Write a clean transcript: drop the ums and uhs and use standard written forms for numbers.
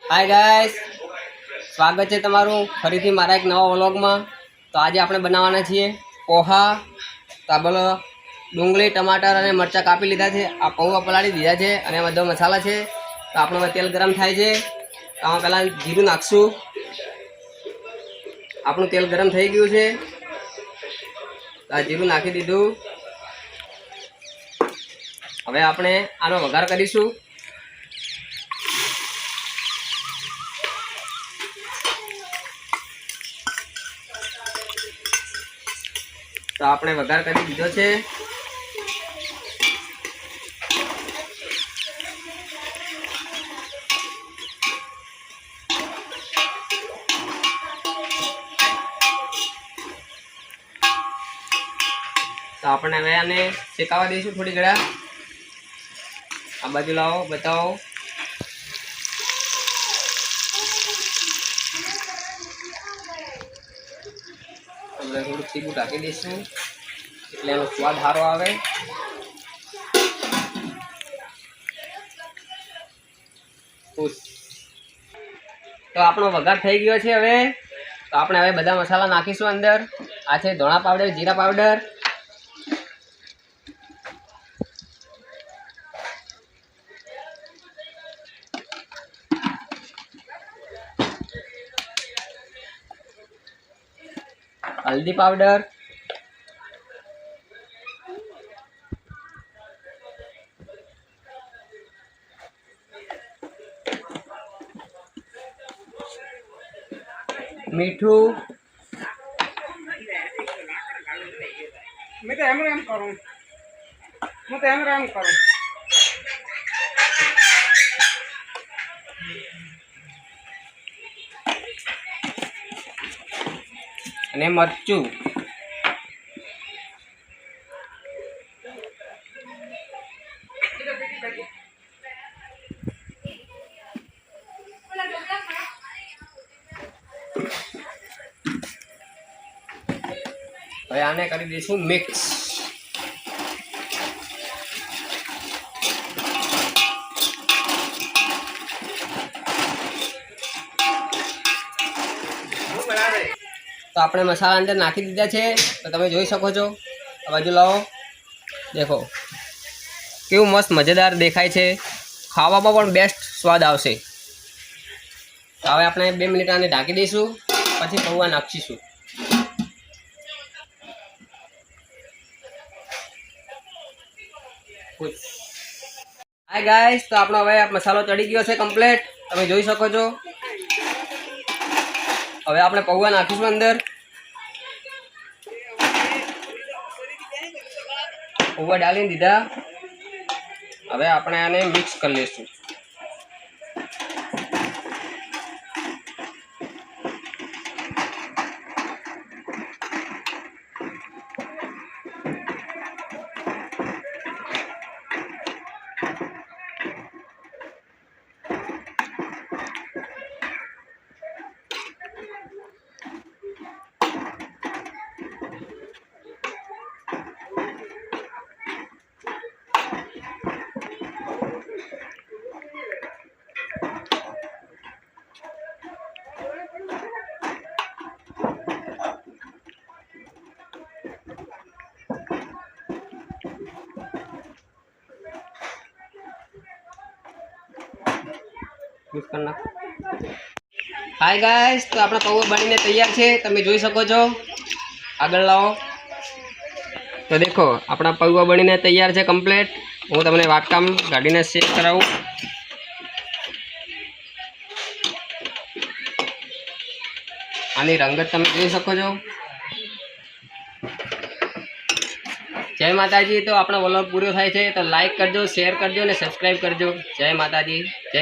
Hi guys, स्वागत है तमारू फरीथी मारा एक नवा व्लॉग में। तो आज આપણે બનાવવાના છીએ પોહા। તો આ બોલો ડુંગળી ટમાટર અને મરચાં કાપી લીધા છે। આ પૌવા પલાળી દીધા છે અને બધો મસાલા છે। તો આપણો તેલ ગરમ થાય છે તો આમાં પહેલાં જીરું નાખશું। આપણું તેલ ગરમ થઈ ગયું છે તો આ જીરું નાખી દીધું। હવે આપણે આનો વઘાર કરીશું। तो आपने वघार कर दीधो छे। तो आपने हवे आने शेकावा दईशुं थोड़ी घड़ा। आ बाजू लावो बताओ। हमने थोड़ું તીખું ઢાંકી દઈશું એટલે એનો સ્વાદ સારો આવે। તો આપણો વઘાર થઈ ગયો છે। હવે તો આપણે હવે બધા મસાલા નાખીશું અંદર। આ છે ધોળા પાવડર, જીરા પાવડર, हल्दी पाउडर, मीठू, मैं तो एम करूं, અને મરચું, હવે આને કરી દઈશું મિક્સ। तो आपने मसाला अंदर नाखी दीधा है तो तमे जोई सको छो। आ बाजू लाओ देखो केवुं मस्त मजेदार देखाय छे। खावामां पण बेस्ट स्वाद आवशे। तो हवे आपणे 2 मिनिट आने ढांकी दईशुं पछी पौवा नाखीशुं। हाय गाइस, तो आपणो हवे मसालो चढ़ी गयो छे कम्प्लीट, तमे जोई सको छो। हवे आपणे पौवा नाखीशुं अंदर। पौवा डाली दीधा। हवे आपणे आने मिक्स कर लेशुं। हाय गाइस, तो अपना पौवा बनीने तैयार है, तमे जोई सको छो। आगळ लावो तो देखो अपना पौवा बनीने तैयार है कम्प्लीट। हूँ तमने वाटकाम काढीने चेक करावुं। आनी रंगत तमे जोई सको छो। जय माताजी। तो अपना व्लॉग पूरो थाय छे तो लाइक करजो, शेर करजो ने सब्सक्राइब करजो। जय माताजी, जय।